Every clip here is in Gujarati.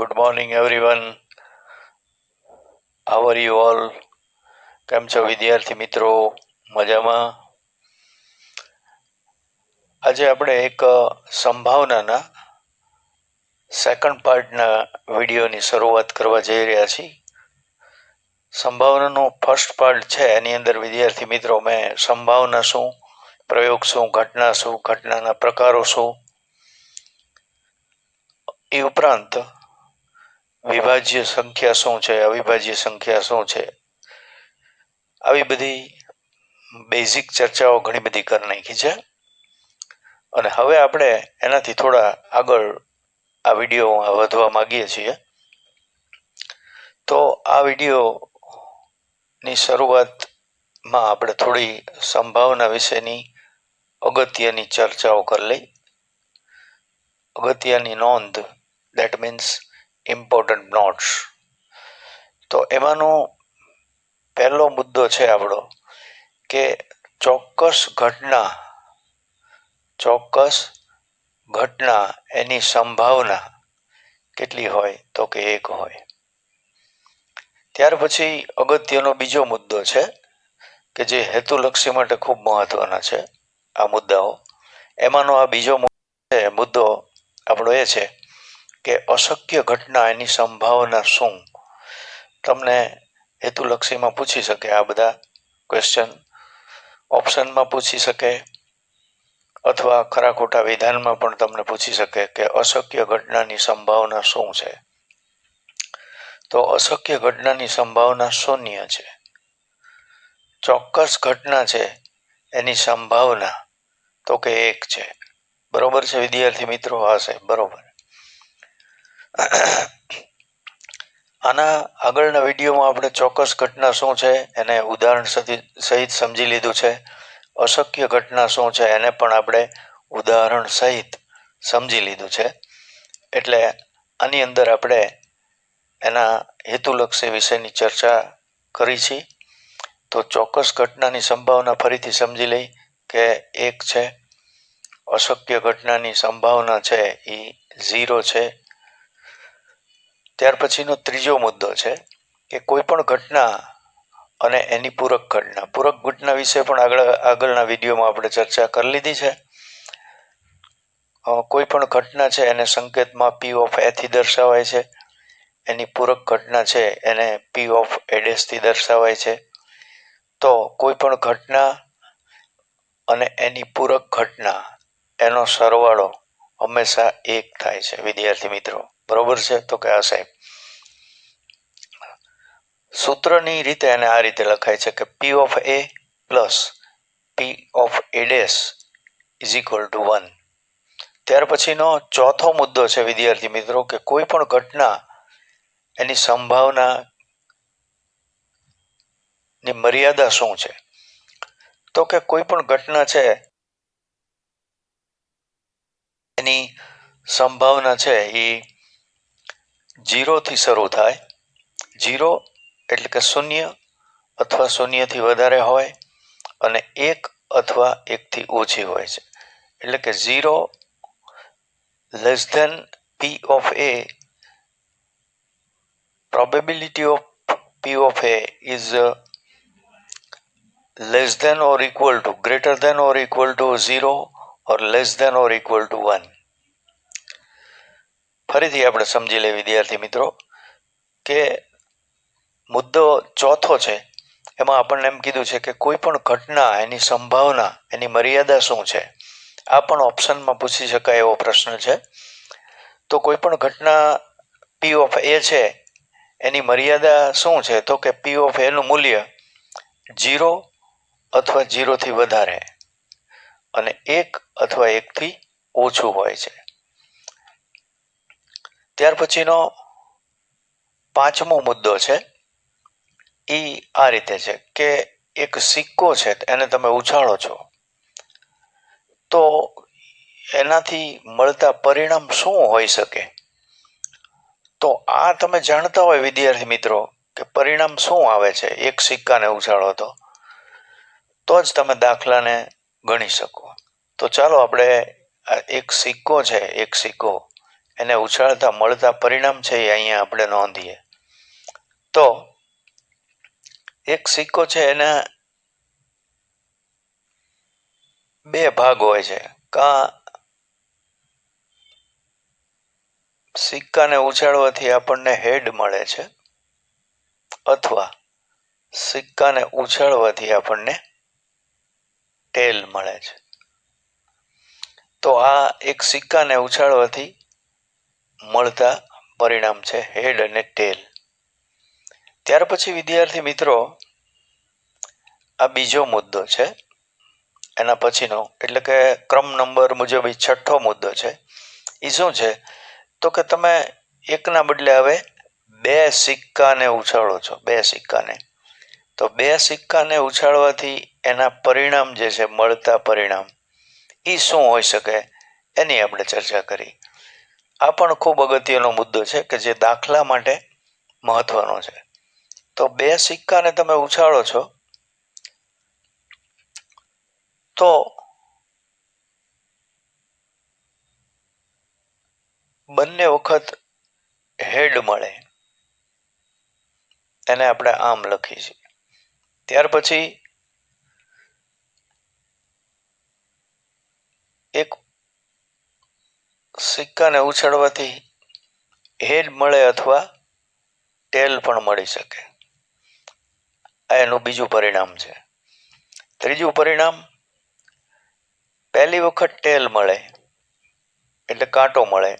Good morning, everyone. How are you all? કેમ છો વિદ્યાર્થી મિત્રો? મજામાં? આજે આપણે એક સંભાવનાના સેકન્ડ પાર્ટના વિડીયોની શરૂઆત કરવા જઈ રહ્યા છીએ. સંભાવનાનો ફર્સ્ટ પાર્ટ છે એની અંદર વિદ્યાર્થી મિત્રો મેં સંભાવના શું, પ્રયોગ શું, ઘટના શું, ઘટનાના પ્રકારો શું, એ ઉપરાંત વિભાજ્ય સંખ્યા શું છે, અવિભાજ્ય સંખ્યા શું છે, આવી બધી બેઝિક ચર્ચાઓ ઘણી બધી કરી નાખી છે. અને હવે આપણે એનાથી થોડા આગળ આ વિડીયોમાં વધવા માંગીએ છીએ. તો આ વિડીયોની શરૂઆતમાં આપણે થોડી સંભાવના વિશેની અગત્યની ચર્ચાઓ કરી લઈ. અગત્યની નોંધ, દેટ મીન્સ ઇમ્પોર્ટન્ટ નોટ્સ. તો એમાંનો પહેલો મુદ્દો છે આપણો કે ચોક્કસ ઘટના એની સંભાવના કેટલી હોય તો કે 1 હોય. ત્યાર પછી અગત્યનો બીજો મુદ્દો છે કે જે હેતુલક્ષી માટે ખૂબ મહત્વના છે આ મુદ્દાઓ. એમાંનો આ બીજો મુદ્દો આપણો એ છે કે અશક્ય ઘટના એની સંભાવના શું. તમને હેતુલક્ષીમાં પૂછી શકે આ બધા ક્વેશ્ચન, ઓપ્શનમાં પૂછી શકે અથવા ખરા ખોટા વિધાનમાં પણ તમને પૂછી શકે કે અશક્ય ઘટનાની સંભાવના શું છે. તો અશક્ય ઘટનાની સંભાવના 0 છે. ચોક્કસ ઘટના છે એની સંભાવના તો કે 1 છે. બરોબર છે વિદ્યાર્થી મિત્રો? હશે બરોબર. આના આગળના વિડીયોમાં આપણે ચોક્કસ ઘટના શું છે એને ઉદાહરણ સહિત સમજી લીધું છે. અશક્ય ઘટના શું છે એને પણ આપણે ઉદાહરણ સહિત સમજી લીધું છે. એટલે આની અંદર આપણે એના હેતુલક્ષી વિષયની ચર્ચા કરી છે. તો ચોક્કસ ઘટનાની સંભાવના ફરીથી સમજી લઈ કે 1 છે. અશક્ય ઘટનાની સંભાવના છે એ 0 છે. ત્યાર પછીનો ત્રીજો મુદ્દો છે કે કોઈ પણ ઘટના અને એની પૂરક ઘટના વિશે પણ આગળના વિડીયોમાં આપણે ચર્ચા કરી લીધી છે. કોઈ પણ ઘટના છે એને સંકેતમાં P of A થી દર્શાવાય છે. એની પૂરક ઘટના છે એને P of A' થી દર્શાવાય છે. તો કોઈ પણ ઘટના અને એની પૂરક ઘટના એનો સરવાળો હંમેશા 1 થાય છે વિદ્યાર્થી મિત્રો. બરોબર છે? તો કે આ સાહેબ સૂત્રની રીતે એને આ રીતે લખાય છે કે P of A plus P of A' is equal to 1. ત્યાર પછીનો ચોથો મુદ્દો છે વિદ્યાર્થી મિત્રો કે કોઈ પણ ઘટના એની સંભાવના ની મર્યાદા શું છે. તો કે કોઈ પણ ઘટના છે એની સંભાવના છે એ 0 થી શરૂ થાય. 0 એટલે કે 0 અથવા 0 થી વધારે હોય અને 1 અથવા 1 થી ઓછી હોય છે. એટલે કે 0 less than P of A, probability of P of A is less than or equal to, greater than or equal to 0 or less than or equal to 1. ફરીથી આપણે સમજી લઈએ વિદ્યાર્થી મિત્રો કે મુદ્દો ચોથો છે એમાં આપણને એમ કીધું છે કે કોઈ પણ ઘટના એની સંભાવના એની મર્યાદા શું છે. આ પણ ઓપ્શનમાં પૂછી શકાય એવો પ્રશ્ન છે. તો કોઈ પણ ઘટના P of A છે એની મર્યાદા શું છે તો કે P of A નું મૂલ્ય 0 અથવા 0 થી વધારે અને 1 અથવા 1 થી ઓછું હોય છે. ત્યાર પછીનો પાંચમો મુદ્દો છે એ આ રીતે છે કે એક સિક્કો છે એને તમે ઉછાળો છો તો એનાથી મળતા પરિણામ શું હોઈ શકે. તો આ તમે જાણતા હોય વિદ્યાર્થી મિત્રો કે પરિણામ શું આવે છે એક સિક્કાને ઉછાળો તો જ તમે દાખલાને ગણી શકો. તો ચાલો આપણે એક સિક્કો છે, એક સિક્કો એને ઉછાળતા મળતા પરિણામ છે એ અહીંયા આપણે નોંધીએ. તો એક સિક્કો છે એના બે ભાગ હોય છે. કાં સિક્કાને ઉછાળવાથી આપણને હેડ મળે છે, અથવા સિક્કાને ઉછાળવાથી આપણને ટેલ મળે છે. તો આ એક સિક્કાને ઉછાળવાથી મળતા પરિણામ છે હેડ અને ટેલ. ત્યાર પછી વિદ્યાર્થી મિત્રો આ બીજો મુદ્દો છે, એના પછીનો એટલે કે ક્રમ નંબર મુજબ એ છઠ્ઠો મુદ્દો છે. એ શું છે તો કે તમે એકના બદલે હવે બે સિક્કાને ઉછાળો છો, બે સિક્કાને. તો બે સિક્કાને ઉછાળવાથી એના પરિણામ જે છે, મળતા પરિણામ, એ શું હોઈ શકે એની આપણે ચર્ચા કરી. આ પણ ખૂબ અગત્યનો મુદ્દો છે કે જે દાખલા માટે મહત્વનો છે. તો બે સિક્કાને તમે ઉછાળો છો તો બંને વખત હેડ મળે, એને આપણે આમ લખી છીએ. ત્યાર પછી એક સિક્કાને ઉછાળવાથી હેડ મળે અથવા ટેલ પણ મળી શકે. આ એનું બીજું પરિણામ છે. ત્રીજું પરિણામ, પહેલી વખત ટેલ મળે એટલે કાંટો મળે.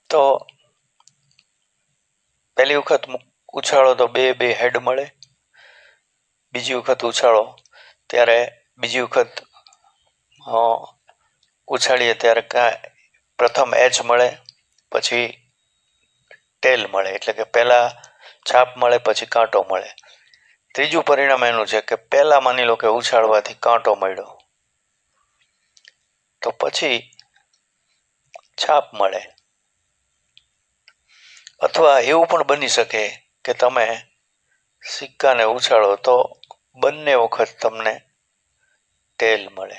તો પહેલી વખત ઉછાળો તો બે હેડ મળે, બીજી વખત ઉછાળો ત્યારે બીજી વખત ઉછાળીએ ત્યારે પ્રથમ એચ મળે, પછી ટેલ મળે, એટલે કે પહેલા છાપ મળે પછી કાંટો મળે. ત્રીજું પરિણામ એનું છે કે પહેલા માની લો કે ઉછાળવાથી કાંટો મળ્યો, તો પછી છાપ મળે. અથવા એવું પણ બની શકે કે તમે સિક્કાને ઉછાળો તો બંને વખત તમને ટેલ મળે.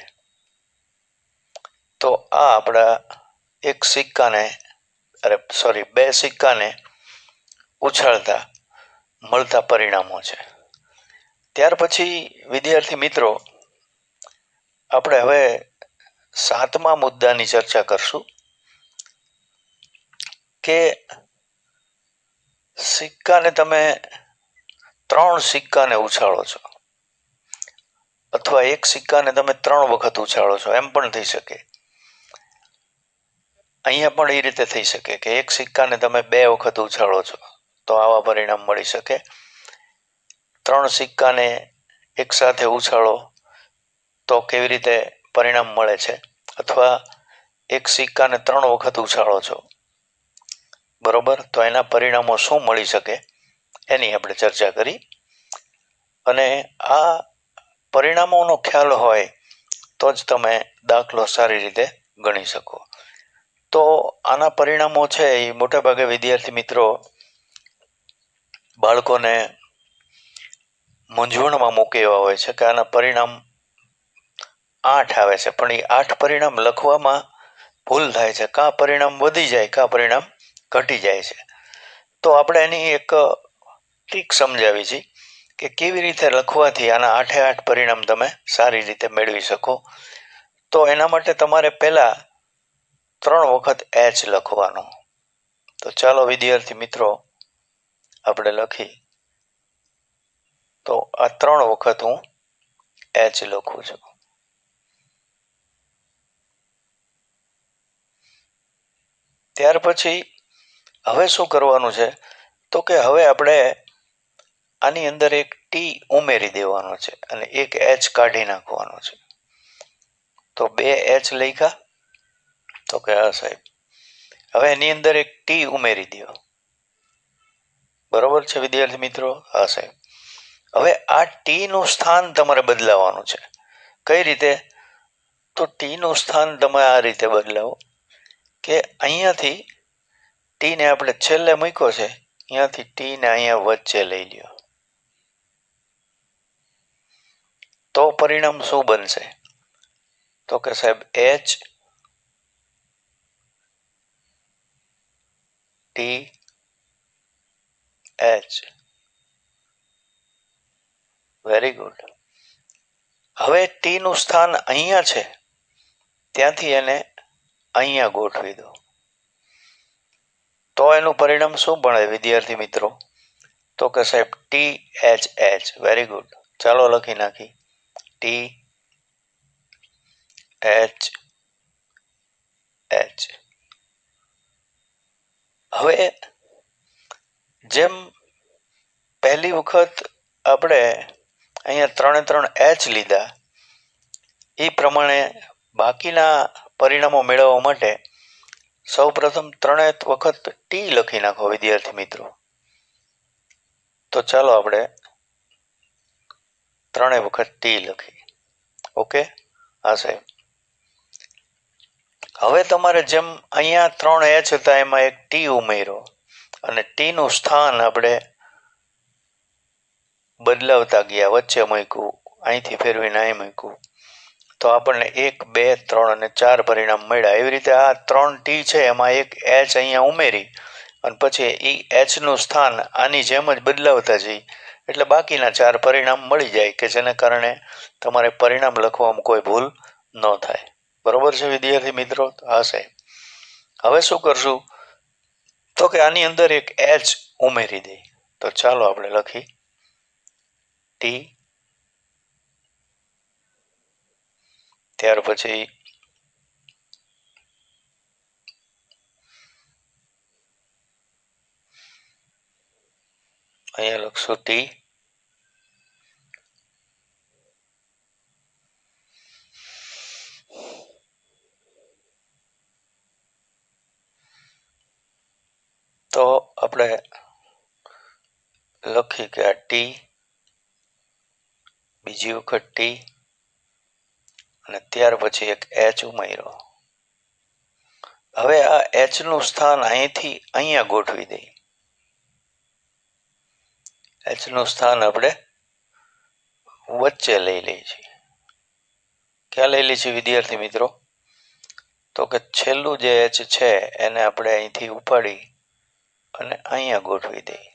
તો આ આપણા એક સિક્કાને બે સિક્કાને ઉછાળતા મળતા પરિણામો છે. ત્યાર પછી વિદ્યાર્થી મિત્રો આપણે હવે 7મા મુદ્દાની ચર્ચા કરશું કે સિક્કાને તમે 3 સિક્કાને ઉછાળો છો, અથવા એક સિક્કાને તમે 3 વખત ઉછાળો છો, એમ પણ થઈ શકે. અહીંયા પણ એ રીતે થઈ શકે કે એક સિક્કાને તમે 2 વખત ઉછાળો છો તો આવા પરિણામ મળી શકે. 3 સિક્કાને એક સાથે ઉછાળો તો કેવી રીતે પરિણામ મળે છે, અથવા એક સિક્કાને 3 વખત ઉછાળો છો, બરોબર, તો એના પરિણામો શું મળી શકે એની આપણે ચર્ચા કરી. અને આ પરિણામોનો ખ્યાલ હોય તો જ તમે દાખલો સારી રીતે ગણી શકો. તો આના પરિણામો છે એ મોટાભાગે વિદ્યાર્થી મિત્રો બાળકોને મૂંઝવણમાં મૂકે એવા હોય છે કે આના પરિણામ 8 આવે છે, પણ એ 8 પરિણામ લખવામાં ભૂલ થાય છે. કાં પરિણામ વધી જાય, કાં પરિણામ ઘટી જાય છે. તો આપણે એની એક ટ્રીક સમજાવી છે કે કેવી રીતે લખવાથી આના 8 પરિણામ તમે સારી રીતે મેળવી શકો. તો એના માટે તમારે પહેલા 3 વખત એચ લખવાનો. તો ચાલો વિદ્યાર્થી મિત્રો આપણે લખી. તો આ 3 વખત હું એચ લખું છું. ત્યાર પછી હવે શું કરવાનું છે તો કે હવે આપણે આની અંદર એક ટી ઉમેરી દેવાનો છે અને એક એચ કાઢી નાખવાનો છે. તો 2 એચ લખ્યા, તો કે હા સાહેબ. હવે એની અંદર એક ટી ઉમેરી દો, બરોબર છે વિદ્યાર્થી મિત્રો? હા સાહેબ. હવે આ ટી નું સ્થાન તમારે બદલાવાનું છે. કઈ રીતે? તો ટી નું સ્થાન તમે આ રીતે બદલાવો કે અહીંયાથી ટી ને આપણે છેલ્લે મૂક્યો છે, અહીંયાથી ટી ને અહીંયા વચ્ચે લઈ લ્યો. તો પરિણામ શું બનશે? તો કે સાહેબ H T H. Very good. હવે ટી નું સ્થાન અહીંયા છે, ત્યાંથી એને અહીંયા ગોઠવી દો. તો એનું પરિણામ શું બને વિદ્યાર્થી મિત્રો? તો કે સાહેબ T H H. Very good. ચાલો લખી નાખી ટી એચ એચ. હવે જેમ પહેલી વખત આપણે અહીંયા 3 એચ લીધા, એ પ્રમાણે બાકીના પરિણામો મેળવવા માટે સૌ પ્રથમ 3 વખત ટી લખી નાખો વિદ્યાર્થી મિત્રો. તો ચાલો આપણે 3 વખત ટી લખી. ઓકે, હા સાહેબ. હવે તમારે જેમ અહીંયા 3 એચ હતા એમાં એક ટી ઉમેરો અને ટી નું સ્થાન આપણે બદલાવતા ગયા, વચ્ચે મૂક્યું, અહીંથી ફેરવીને અહીં મૂક્યું, તો આપણને 1 2 3 અને 4 પરિણામ મળ્યા. એવી રીતે આ 3 ટી છે એમાં એક એચ અહીંયા ઉમેરી અને પછી એ એચ નું સ્થાન આની જેમ જ બદલાવતા જઈ એટલે બાકીના 4 પરિણામ મળી જાય કે જેને કારણે તમારે પરિણામ લખવામાં કોઈ ભૂલ ન થાય. બરોબર છે વિદ્યાર્થી મિત્રો? હા સાહેબ. હવે શું કરશું? તો કે આની અંદર એક એચ ઉમેરી દઈ. તો ચાલો આપણે લખી ટી, ત્યાર પછી અહીંયા લખશું ટી, તો આપણે લખી કે આ ટી, બીજી વખત ટી અને ત્યાર પછી એક એચ ઉમેર્યો. હવે આ એચ નું સ્થાન અહીંથી અહીંયા ગોઠવી દઈ. એચ નું સ્થાન આપણે વચ્ચે લઈ લઈએ છીએ. ક્યાં લઈ લઈએ છીએ વિદ્યાર્થી મિત્રો? તો કે છેલ્લું જે એચ છે એને આપણે અહીંથી ઉપાડી અને અહીંયા ગોઠવી દઈએ.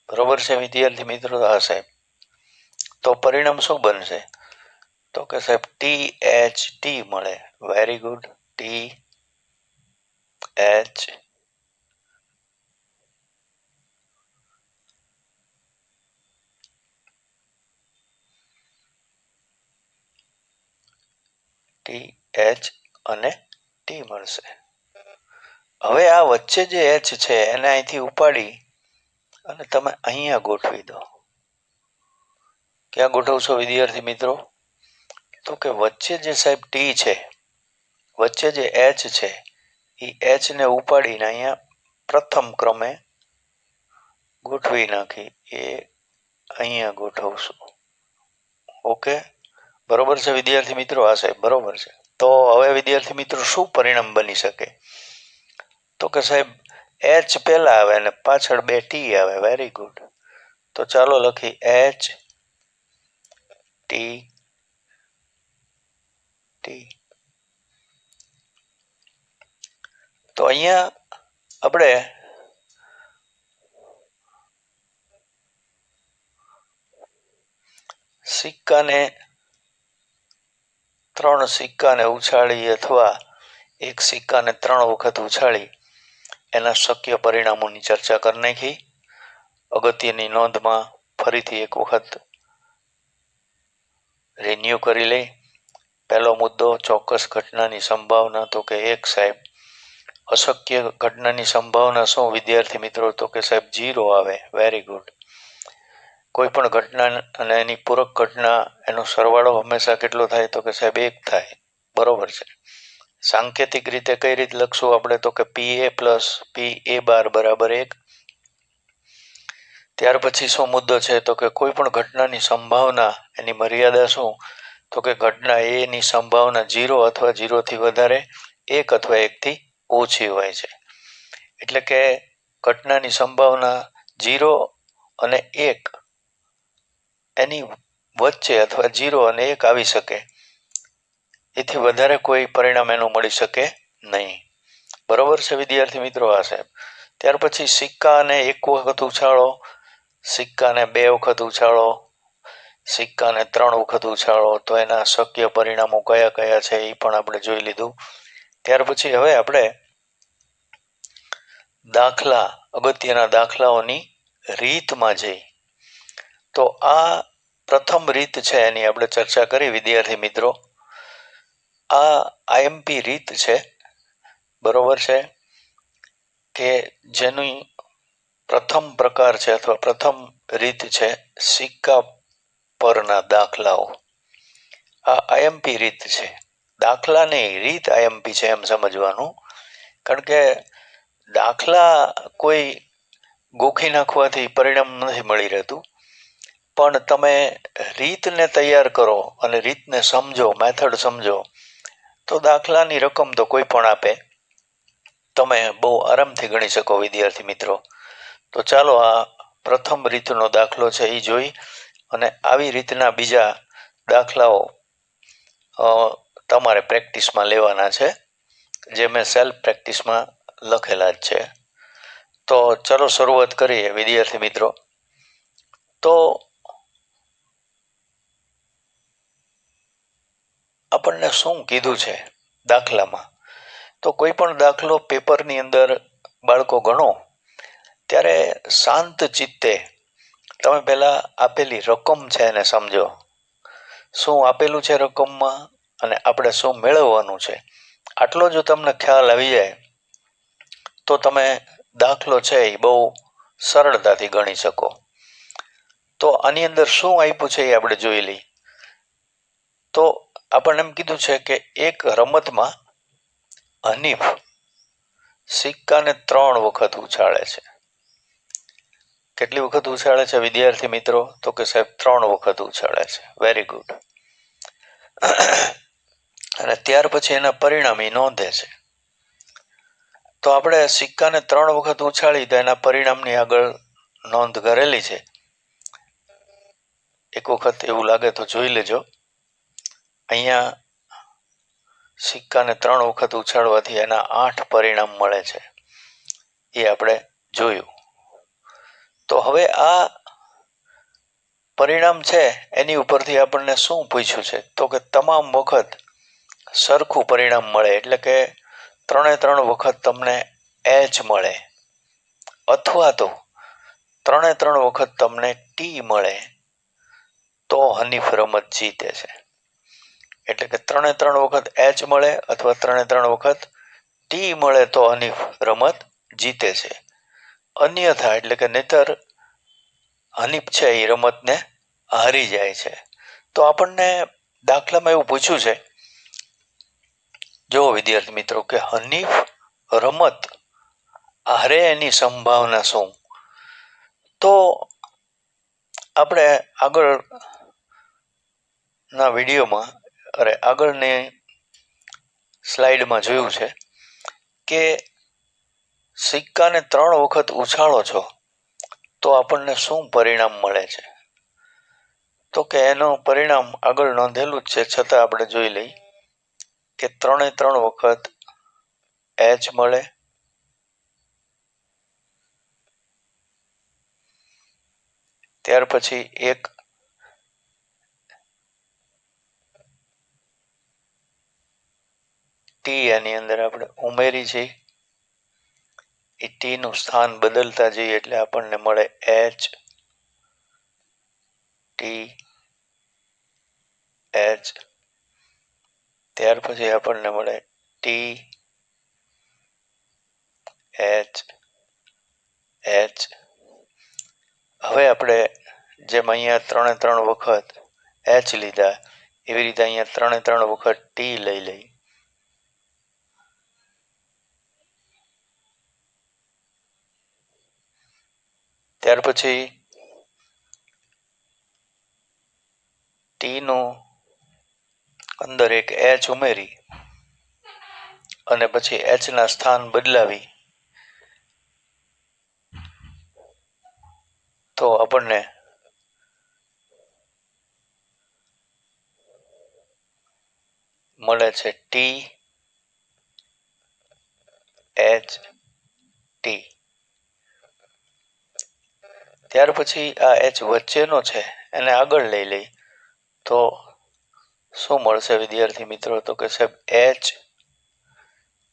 બરોબર છે વિદ્યાર્થી મિત્રો? હા સાહેબ. તો પરિણામ શું બનશે? તો કે સાહેબ ટી એચ ટી મળે. Very good. T H T H અને ટી મળશે. હવે આ વચ્ચે જે એચ છે એને અહીંથી ઉપાડી અને તમે અહીંયા ગોઠવી દો. ક્યાં ગોઠવશો વિદ્યાર્થી મિત્રો? તો કે વચ્ચે જે સાહેબ ટી છે, વચ્ચે જે એચ છે એ એચ ને ઉપાડીને અહીંયા પ્રથમ ક્રમે ગોઠવી નાખી, એ અહીંયા ગોઠવશું. ઓકે, બરોબર છે વિદ્યાર્થી મિત્રો? હા સાહેબ, બરોબર છે. તો હવે વિદ્યાર્થી મિત્રો શું પરિણામ બની શકે? તો કે સાહેબ એચ પહેલા આવે અને પાછળ 2 ટી આવે. Very good. તો ચાલો લખી એચ ટી ટી. તો અહીંયા આપણે સિક્કાને 3 સિક્કાને ઉછાળી અથવા એક સિક્કાને 3 વખત ઉછાળી એના શક્ય પરિણામોની ચર્ચા કરી નાખી. અગત્યની નોંધમાં ફરીથી એક વખત રિન્યુ કરી લઈ. પહેલો મુદ્દો ચોક્કસ ઘટનાની સંભાવના. તો કે 1 સાહેબ. અશક્ય ઘટનાની સંભાવના શું વિદ્યાર્થી મિત્રો? તો કે સાહેબ 0 આવે. Very good. કોઈ પણ ઘટના અને એની પૂરક ઘટના એનો સરવાળો હંમેશા કેટલો થાય? તો કે સાહેબ 1 થાય. બરોબર છે. સાંકેતિક રીતે કઈ રીતે લખશું આપણે? તો કે PA પ્લસ PA બાર બરાબર 1. ત્યાર પછી શું મુદ્દો છે? તો કે કોઈ પણ ઘટનાની સંભાવના એની મર્યાદા શું? તો તો કે ઘટના એ ની સંભાવના 0 અથવા 0 થી વધારે 1 અથવા 1 થી ઓછી હોય છે એટલે કે ઘટનાની સંભાવના 0 અને 1 એની વચ્ચે અથવા 0 અને 1 આવી શકે એથી વધારે કોઈ પરિણામ એનું મળી શકે નહીં બરોબર છે વિદ્યાર્થી મિત્રો આ સાહેબ ત્યાર પછી સિક્કાને એક વખત ઉછાળો સિક્કાને 2 વખત ઉછાળો સિક્કાને 3 વખત ઉછાળો તો એના શક્ય પરિણામો કયા કયા છે એ પણ આપણે જોઈ લીધું ત્યાર પછી હવે આપણે દાખલા અગત્યના દાખલાઓની રીતમાં જઈ તો આ પ્રથમ રીત છે એની આપણે ચર્ચા કરી વિદ્યાર્થી મિત્રો આ આઈએમપી રીત છે બરોબર છે કે જેની પ્રથમ પ્રકાર છે અથવા પ્રથમ રીત છે સિક્કા પરના દાખલાઓ આ આઈએમપી રીત છે દાખલાની રીત આઈએમપી છે એમ સમજવાનું કારણ કે દાખલા કોઈ ગોખી નાખવાથી પરિણામ નથી મળી રહેતું પણ તમે રીતને તૈયાર કરો અને રીતને સમજો મેથડ સમજો તો દાખલાની રકમ તો કોઈ પણ આપે તમે બહુ આરામથી ગણી શકો વિદ્યાર્થી મિત્રો તો ચાલો આ પ્રથમ રીતનો દાખલો છે એ જોઈ અને આવી રીતના બીજા દાખલાઓ તમારે પ્રેક્ટિસમાં લેવાના છે જે મેં સેલ્ફ પ્રેક્ટિસમાં લખેલા જ છે તો ચલો શરૂઆત કરીએ વિદ્યાર્થી મિત્રો તો આપણને શું કીધું છે દાખલામાં તો કોઈ પણ દાખલો પેપરની અંદર બાળકો ગણો ત્યારે શાંત ચિત્તે તમે પહેલા આપેલી રકમ છે એને સમજો શું આપેલું છે રકમમાં અને આપણે શું મેળવવાનું છે આટલો જો તમને ખ્યાલ આવી જાય તો તમે દાખલો છે એ બહુ સરળતાથી ગણી શકો તો આની અંદર શું આપ્યું છે એ આપણે જોઈ લઈએ તો આપણને એમ કીધું છે કે એક રમતમાં હનીફ સિક્કાને 3 વખત ઉછાળે છે કેટલી વખત ઉછાળે છે વિદ્યાર્થી મિત્રો તો કે સાહેબ 3 વખત ઉછાળે છે વેરી ગુડ અને ત્યાર પછી એના પરિણામ એ નોંધે છે તો આપણે સિક્કાને 3 વખત ઉછાળી તો એના પરિણામની આગળ નોંધ કરેલી છે એક વખત એવું લાગે તો જોઈ લેજો અહીંયા સિક્કાને 3 વખત ઉછાળવાથી એના 8 પરિણામ મળે છે એ આપણે જોયું તો હવે આ પરિણામ છે એની ઉપરથી આપણને શું પૂછ્યું છે તો કે તમામ વખત સરખું પરિણામ મળે એટલે કે 3 વખત તમને H મળે અથવા તો 3 વખત તમને T મળે તો હનીફ રમત જીતે છે એટલે કે 3 વખત H મળે અથવા 3 વખત T મળે તો હનીફ રમત જીતે છે અન્યથા એટલે કે નહીતર હનીફ છે એ રમતને હારી જાય છે તો આપણને દાખલામાં એવું પૂછ્યું છે જો વિદ્યાર્થી મિત્રો કે હનીફ રમત હારે એની સંભાવના શું તો આપણે આગળ ના વિડીયોમાં આગળની સ્લાઇડમાં જોયું છે કે સિક્કાને 3 વખત ઉછાળો છો તો આપણને શું પરિણામ મળે છે તો કે એનું પરિણામ આગળ નોંધેલું જ છે છતાં આપણે જોઈ લઈ કે 3 વખત H મળે ત્યાર પછી એક ટી એની અંદર આપણે ઉમેરી છે એ ટી નું સ્થાન બદલતા જઈએ એટલે આપણને મળે H ટી H ત્યાર પછી આપણને મળે ટી H H હવે આપણે જેમ અહીંયા 3 વખત H લીધા એવી રીતે અહીંયા 3 વખત ટી લઈ લઈ ત્યાર પછી ટી નું અંદર એક એચ ઉમેરી અને પછી એચ ના સ્થાન બદલાવી તો આપણને મળે છે ટી એચ ટી. ત્યાર પછી આ એચ વચ્ચેનો છે એને આગળ લઈ લઈ તો શું મળશે વિદ્યાર્થી મિત્રો? તો કે સાહેબ એચ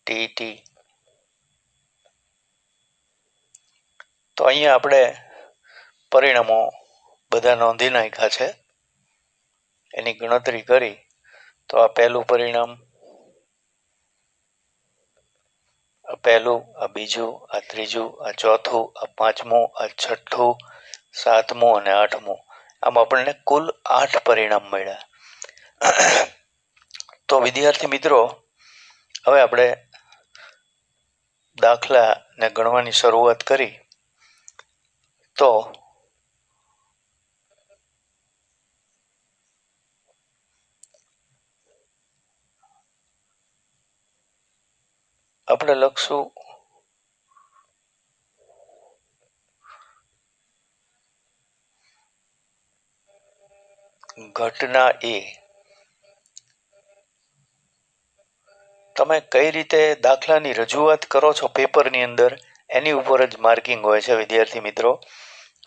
ટી ટી. તો અહીંયા આપણે પરિણામો બધા નોંધી નાખ્યા છે. એની ગણતરી કરી તો આ પહેલું પરિણામ, આ પહેલું, આ બીજું, આ ત્રીજું, આ ચોથું, આ પાંચમું, આ છઠ્ઠું, સાતમું અને આઠમું, આમ આપણને કુલ 8 પરિણામ મળ્યા. તો વિદ્યાર્થી મિત્રો, હવે આપણે દાખલાને ગણવાની શરૂઆત કરી તો આપણે લખશું ઘટના એ. તમે કઈ રીતે દાખલાની રજૂઆત કરો છો પેપરની અંદર એની ઉપર જ માર્કિંગ હોય છે વિદ્યાર્થી મિત્રો.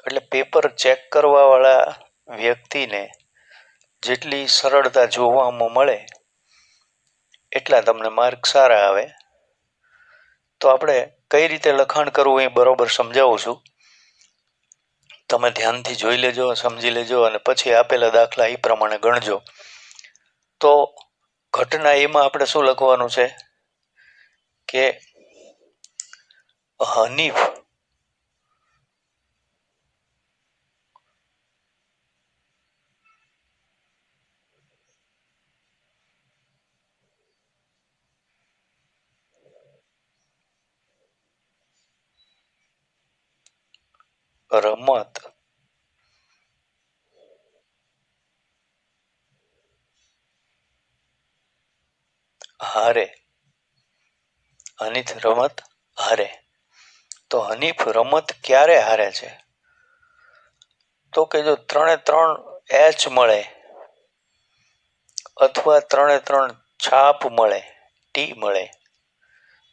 એટલે પેપર ચેક કરવા વાળા વ્યક્તિને જેટલી સરળતા જોવામાં મળે એટલા તમને માર્ક સારા આવે. તો આપણે કઈ રીતે લખાણ કરવું એ બરોબર સમજાવું છું. તમે ધ્યાનથી જોઈ લેજો, સમજી લેજો અને પછી આપેલા દાખલા એ પ્રમાણે ગણજો. તો ઘટના એમાં આપણે શું લખવાનું છે કે હનીફ રમત હારે. હનીફ રમત હારે. તો હનીફ રમત ક્યારે હારે છે? તો કે જો 3 એચ મળે અથવા 3 છાપ મળે, ટી મળે,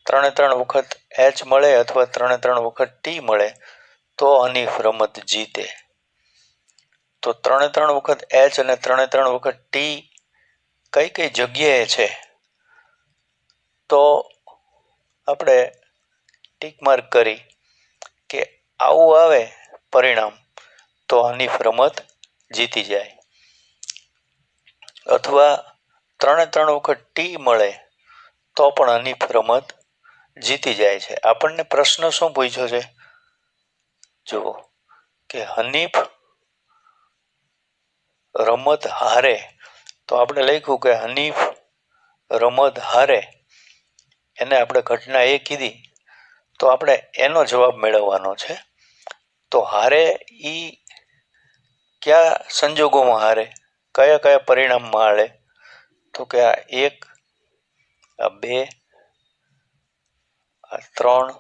3 વખત એચ મળે અથવા 3 વખત ટી મળે તો હનીફ રમત જીતે. તો 3 વખત એચ અને 3 વખત ટી કઈ કઈ જગ્યાએ છે તો આપણે ટીક માર્ક કરી કે આવું આવે પરિણામ તો હનીફ રમત જીતી જાય. અથવા 3 વખત ટી મળે તો પણ હનીફ રમત જીતી જાય છે. આપણને પ્રશ્ન શું પૂછ્યો છે? જુઓ કે હનીફ રમત હારે. તો આપણે લખ્યું કે હનીફ રમત હારે, એને આપણે ઘટના એ કીધી તો આપણે એનો જવાબ મેળવવાનો છે. તો હારે ઈ કયા સંજોગોમાં હારે, કયા કયા પરિણામમાં હારે? તો કે આ 1, આ 2, આ 3,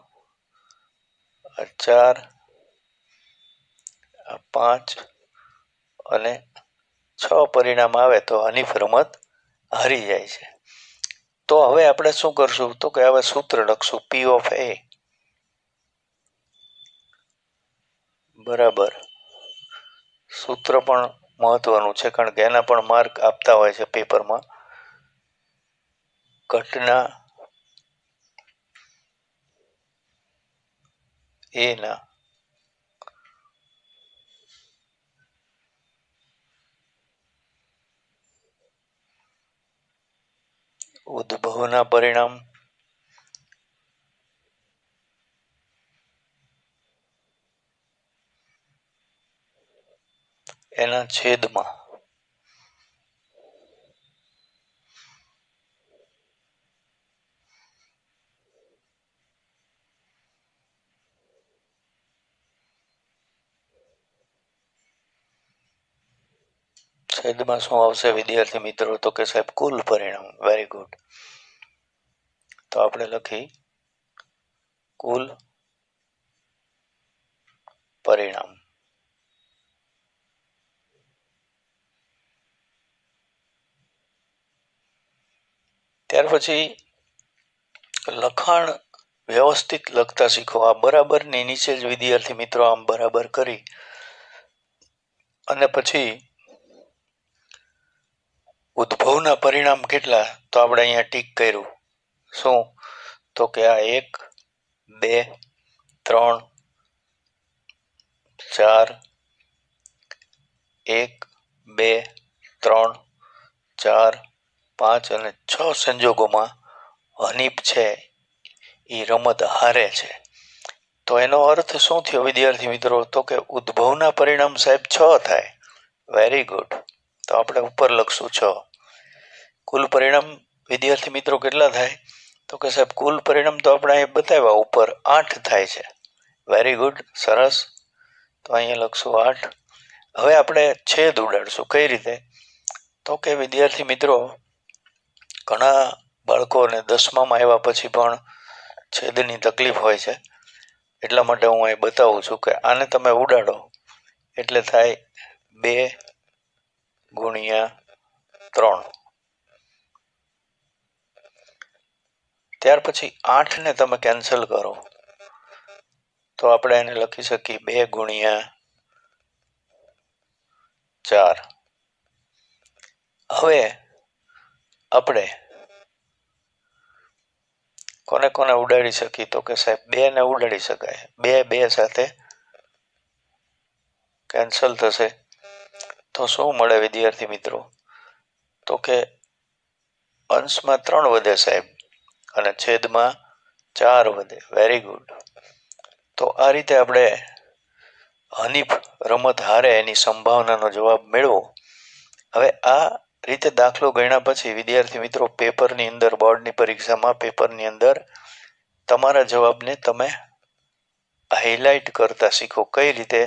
આ 4, આ 5 અને 6 પરિણામ આવે તો હનીફ રમત હારી જાય છે. તો હવે આપણે શું કરશું? તો કે હવે સૂત્ર લખશું P of A બરાબર. સૂત્ર પણ મહત્વનું છે કારણ કે એના પણ માર્ક આપતા હોય છે પેપરમાં. ઘટના એ ના ઉદ્ભવના પરિણામ એના છેદમાં છેદમાં શું આવશે વિદ્યાર્થી મિત્રો? તો કે સાહેબ કુલ પરિણામ. Very good. તો આપણે લખી કુલ પરિણામ. ત્યાર પછી લખાણ વ્યવસ્થિત લખતા શીખો. આ બરાબરની નીચે જ વિદ્યાર્થી મિત્રો આમ બરાબર કરી અને પછી ઉદ્ભવના પરિણામ કેટલા? તો આપણે અહીંયા ટીક કર્યું. શું? તો કે આ 1 2 3 4 1 2 3 4 5 અને 6 સંજોગોમાં હનીફ છે એ રમત હારે છે. તો એનો અર્થ શું થયો વિદ્યાર્થી મિત્રો? તો કે ઉદ્ભવના પરિણામ સાહેબ 6 થાય. Very good. તો આપણે ઉપર લખશું 6. કુલ પરિણામ વિદ્યાર્થી મિત્રો કેટલા થાય? તો કે સાહેબ કુલ પરિણામ તો આપણે અહીં બતાવ્યા ઉપર 8 થાય છે. વેરી ગુડ, સરસ. તો અહીંયા લખશું 8. હવે આપણે છેદ ઉડાડશું. કઈ રીતે? તો કે વિદ્યાર્થી મિત્રો ઘણા બાળકોને 10મામાં આવ્યા પછી પણ છેદની તકલીફ હોય છે. એટલા માટે હું અહીં બતાવું છું કે આને તમે ઉડાડો એટલે થાય 2 ગુણ્યા 3. ત્યાર પછી 8 ને તમે કેન્સલ કરો તો આપણે એને લખી શકીએ 2 ગુણ્યા 4. હવે આપણે કોને કોને ઉડાડી શકીએ? તો કે સાહેબ 2 ને ઉડાડી શકાય. 2 2 સાથે કેન્સલ થશે તો શું મળે વિદ્યાર્થી મિત્રો? તો કે અંશમાં 3 વધે સાહેબ અને છેદમાં 4 વધે. Very good. તો આ રીતે આપણે હનીફ રમત હારે એની સંભાવનાનો જવાબ મેળવો. હવે આ રીતે દાખલો ગણ્યા પછી વિદ્યાર્થી મિત્રો પેપરની અંદર, બોર્ડની પરીક્ષામાં પેપરની અંદર તમારા જવાબને તમે હાઇલાઇટ કરતા શીખો. કઈ રીતે?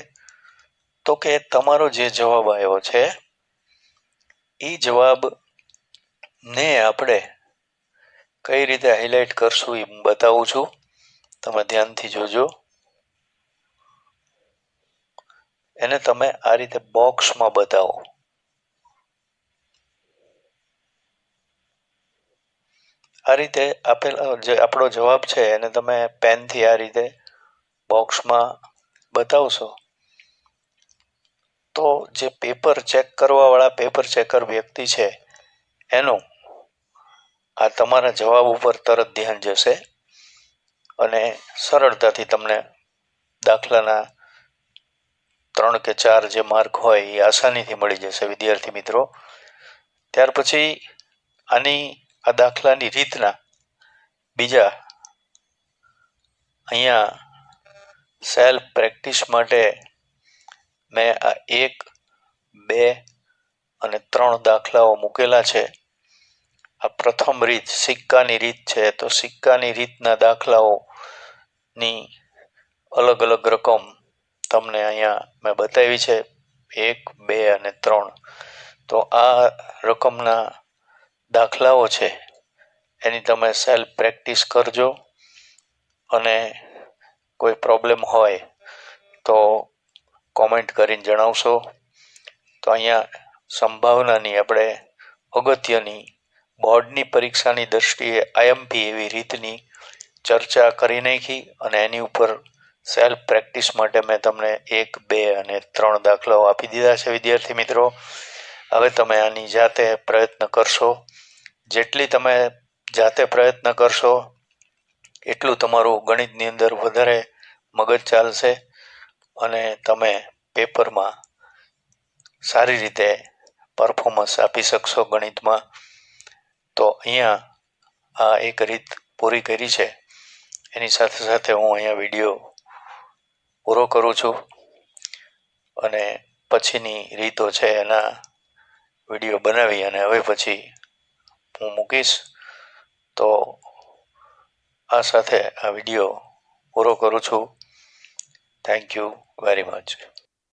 તો કે તમારો જે જવાબ આવ્યો છે એ જવાબ ને આપણે કઈ રીતે હાઇલાઇટ કરશું એ બતાવું છું. તમે ધ્યાનથી જોજો. એને તમે આ રીતે બોક્સમાં બતાવો. આ રીતે આપેલો જે આપણો જવાબ છે એને તમે પેનથી આ રીતે બોક્સમાં બતાવશો તો જે પેપર ચેક કરવા વાળા પેપર ચેકર વ્યક્તિ છે એનું આ તમારા જવાબ ઉપર તરત ધ્યાન જશે અને સરળતાથી તમને દાખલાના 3 કે 4 જે માર્ક હોય એ આસાનીથી મળી જશે વિદ્યાર્થી મિત્રો. ત્યાર પછી આ દાખલાની રીતના બીજા અહીંયા સેલ્ફ પ્રેક્ટિસ માટે મેં આ 1 2 અને 3 દાખલાઓ મૂકેલા છે. આ પ્રથમ રીત સિક્કાની રીત છે. તો સિક્કાની રીતના દાખલાઓની અલગ અલગ રકમ તમને અહીંયા મેં બતાવી છે. 1 2 અને 3. તો આ રકમના દાખલાઓ છે એની તમે સેલ્ફ પ્રેક્ટિસ કરજો અને કોઈ પ્રોબ્લેમ હોય તો કોમેન્ટ કરીને જણાવશો. તો અહીંયા સંભાવનાની આપણે અગત્યની બોર્ડની પરીક્ષાની દ્રષ્ટિએ આઈએમપી એવી રીતની ચર્ચા કરી નાખી અને એની ઉપર સેલ્ફ પ્રેક્ટિસ માટે મેં તમને 1 2 અને 3 દાખલાઓ આપી દીધા છે વિદ્યાર્થી મિત્રો. હવે તમે આની જાતે પ્રયત્ન કરશો. જેટલી તમે જાતે પ્રયત્ન કરશો એટલું તમારું ગણિતની અંદર વધારે મગજ ચાલશે અને તમે પેપરમાં સારી રીતે પરફોર્મન્સ આપી શકશો ગણિતમાં. તો અહીંયા આ એક રીત પૂરી કરી છે. એની સાથે સાથે હું અહીંયા વિડીયો પૂરો કરું છું અને પછીની રીતો છે એના વિડીયો બનાવી અને હવે પછી હું મૂકીશ. તો આ સાથે આ વિડીયો પૂરો કરું છું. Thank you very much.